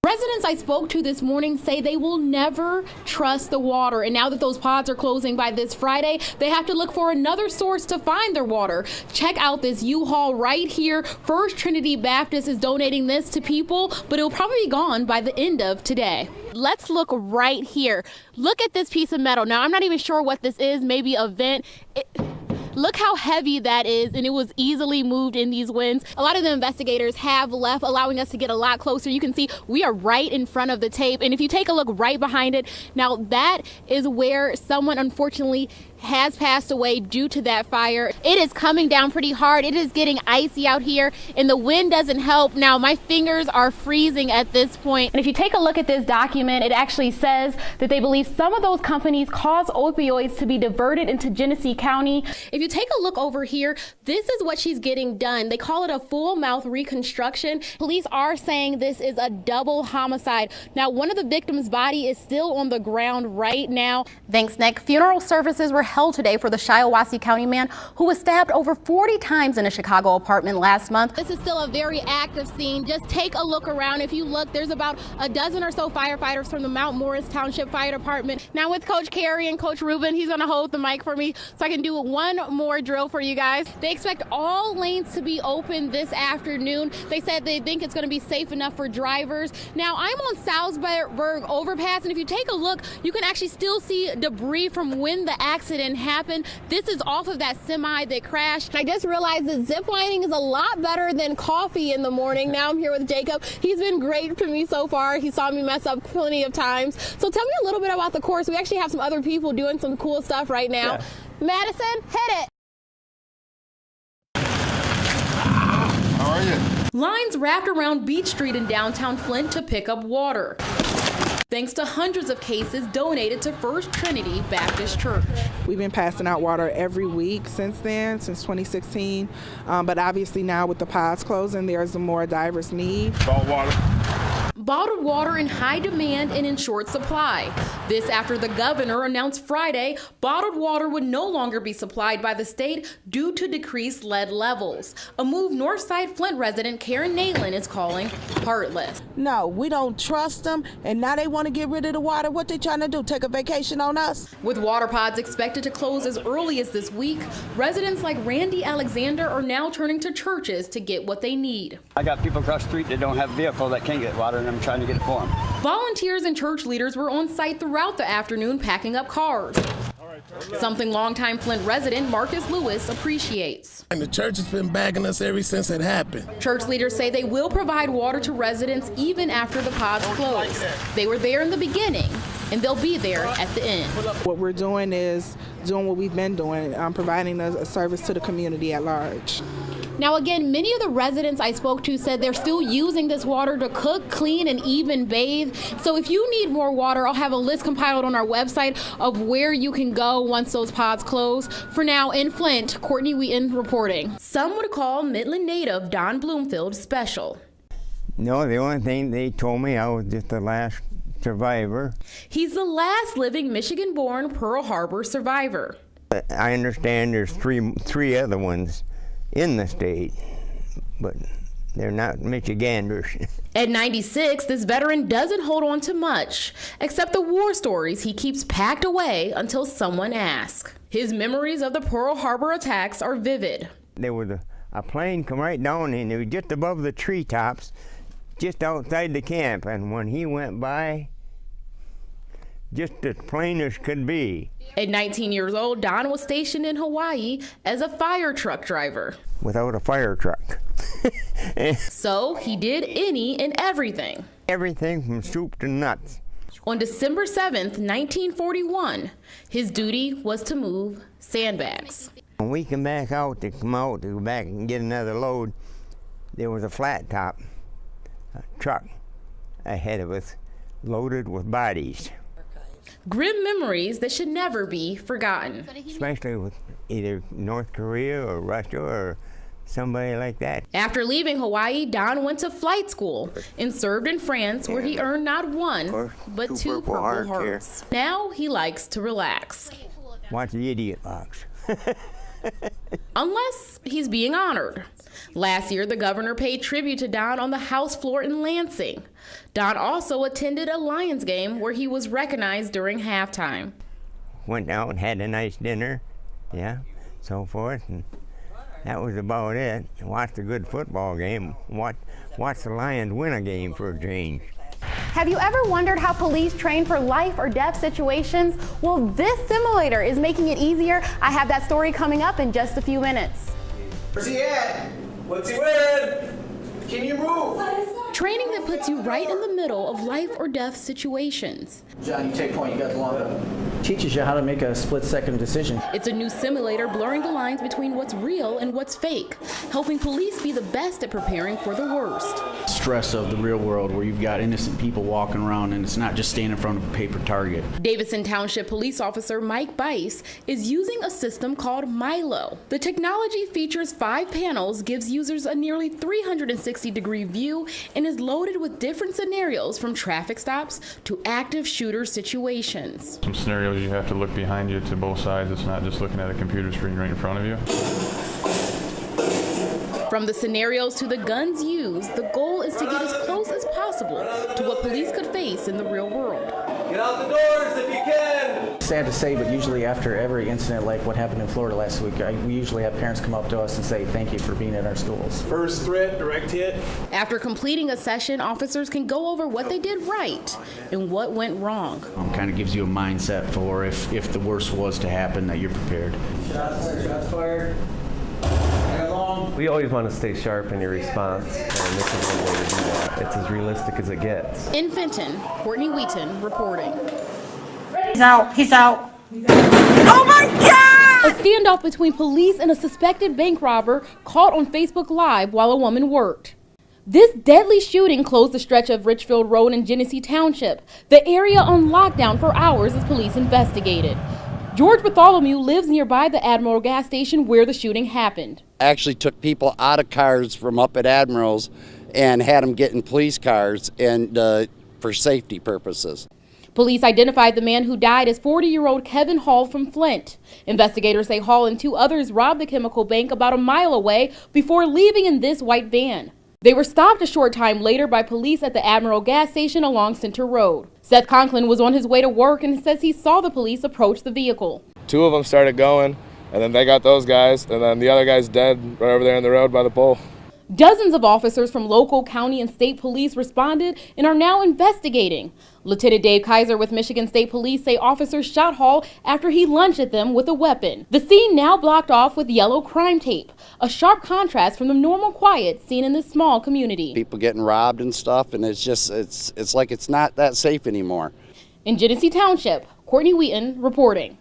Residents I spoke to this morning say they will never trust the water, and now that those pods are closing by this Friday, they have to look for another source to find their water. Check out this U-Haul right here. First Trinity Baptist is donating this to people, but it'll probably be gone by the end of today. Let's look right here. Look at this piece of metal. Now, I'm not even sure what this is, maybe a vent. Look how heavy that is, and it was easily moved in these winds. A lot of the investigators have left, allowing us to get a lot closer. You can see we are right in front of the tape, and if you take a look right behind it, now that is where someone unfortunately has passed away due to that fire. It is coming down pretty hard. It is getting icy out here, and the wind doesn't help. Now, my fingers are freezing at this point. And if you take a look at this document, it actually says that they believe some of those companies cause opioids to be diverted into Genesee County. If you take a look over here, this is what she's getting done. They call it a full mouth reconstruction. Police are saying this is a double homicide. Now, one of the victims' body is still on the ground right now. Thanks, Nick. Funeral services were held today for the Shiawassee County man who was stabbed over 40 times in a Chicago apartment last month. This is still a very active scene. Just take a look around. If you look, there's about a dozen or so firefighters from the Mount Morris Township Fire Department. Now with Coach Carey and Coach Ruben, he's gonna hold the mic for me so I can do one more drill for you guys. They expect all lanes to be open this afternoon. They said they think it's gonna be safe enough for drivers. Now I'm on Salzburg overpass, and if you take a look, you can actually still see debris from when the accident happened. This is off of that semi that crashed. I just realized that zip lining is a lot better than coffee in the morning. Now I'm here with Jacob. He's been great to me so far. He saw me mess up plenty of times. So tell me a little bit about the course. We actually have some other people doing some cool stuff right now. Yeah. Madison, hit it. How are you? Lines wrapped around Beach Street in downtown Flint to pick up water, thanks to hundreds of cases donated to First Trinity Baptist Church. We've been passing out water every week since then, since 2016. But obviously now with the pods closing, there's a more diverse need. Salt water. Bottled water in high demand and in short supply. This after the governor announced Friday bottled water would no longer be supplied by the state due to decreased lead levels. A move Northside Flint resident Karen Natelin is calling heartless. No, we don't trust them, and now they want to get rid of the water. What they trying to do, take a vacation on us? With water pods expected to close as early as this week, residents like Randy Alexander are now turning to churches to get what they need. I got people across the street that don't have a vehicle that can't get water, and I'm trying to get it for them. Volunteers and church leaders were on site throughout the afternoon packing up cars. Something longtime Flint resident Marcus Lewis appreciates. And the church has been backing us ever since it happened. Church leaders say they will provide water to residents even after the pods close. They were there in the beginning, and they'll be there at the end. What we're doing is doing what we've been doing, providing a service to the community at large. Now again, many of the residents I spoke to said they're still using this water to cook, clean, and even bathe. So if you need more water, I'll have a list compiled on our website of where you can go once those pods close. For now, in Flint, Courtney Wheaton reporting. Some would call Midland native Don Bloomfield special. No, the only thing they told me I was just the last survivor. He's the last living Michigan-born Pearl Harbor survivor. I understand there's three other ones in the state, but they're not Michiganders. At 96, this veteran doesn't hold on to much, except the war stories he keeps packed away until someone asks. His memories of the Pearl Harbor attacks are vivid. There was a plane come right down, and it was just above the treetops, just outside the camp, and when he went by, just as plain as could be. At 19 years old, Don was stationed in Hawaii as a fire truck driver. Without a fire truck. So he did any and everything. Everything from soup to nuts. On December 7th, 1941, his duty was to move sandbags. When we come back out to go back and get another load, there was a flat top truck ahead of us loaded with bodies. Grim memories that should never be forgotten. Especially with either North Korea or Russia or somebody like that. After leaving Hawaii, Don went to flight school and served in France, where he earned not one, but two Purple Hearts. Now he likes to relax. Watch the Idiot Box. Unless he's being honored. Last year, the governor paid tribute to Don on the House floor in Lansing. Don also attended a Lions game where he was recognized during halftime. Went out and had a nice dinner, yeah, so forth, and that was about it. Watched a good football game. Watched the Lions win a game for a change. Have you ever wondered how police train for life or death situations? Well, this simulator is making it easier. I have that story coming up in just a few minutes. Where's he at? What's he wearing? Can you move? Training that puts you right in the middle of life or death situations. John, you take point, you got the long gun. Teaches you how to make a split-second decision. It's a new simulator blurring the lines between what's real and what's fake, helping police be the best at preparing for the worst. Stress of the real world where you've got innocent people walking around and it's not just standing in front of a paper target. Davidson Township Police Officer Mike Bice is using a system called Milo. The technology features 5 panels, gives users a nearly 360-degree view, and is loaded with different scenarios from traffic stops to active shooter situations. Some scenarios you have to look behind you to both sides. It's not just looking at a computer screen right in front of you. From the scenarios to the guns used, the goal is to get as close as possible to what police could face in the real world. Get out the doors if you can! Sad to say, but usually after every incident like what happened in Florida last week, we usually have parents come up to us and say thank you for being at our schools. First threat, direct hit. After completing a session, officers can go over what they did right and what went wrong. Kind of gives you a mindset for if the worst was to happen, that you're prepared. Shots fired. We always want to stay sharp in your response, and this is one way to do that. It's as realistic as it gets. In Fenton, Courtney Wheaton reporting. He's out. He's out. Oh my God! A standoff between police and a suspected bank robber caught on Facebook Live while a woman worked. This deadly shooting closed the stretch of Richfield Road in Genesee Township, the area on lockdown for hours as police investigated. George Bartholomew lives nearby the Admiral gas station where the shooting happened. Actually took people out of cars from up at Admiral's and had them get in police cars and for safety purposes. Police identified the man who died as 40-year-old Kevin Hall from Flint. Investigators say Hall and 2 others robbed the chemical bank about a mile away before leaving in this white van. They were stopped a short time later by police at the Admiral gas station along Center Road. Seth Conklin was on his way to work and says he saw the police approach the vehicle. 2 of them started going, and then they got those guys, and then the other guy's dead right over there in the road by the pole. Dozens of officers from local, county, and state police responded and are now investigating. Lieutenant Dave Kaiser with Michigan State Police say officers shot Hall after he lunged at them with a weapon. The scene now blocked off with yellow crime tape, a sharp contrast from the normal quiet seen in this small community. People getting robbed and stuff, and it's like it's not that safe anymore. In Genesee Township, Courtney Wheaton reporting.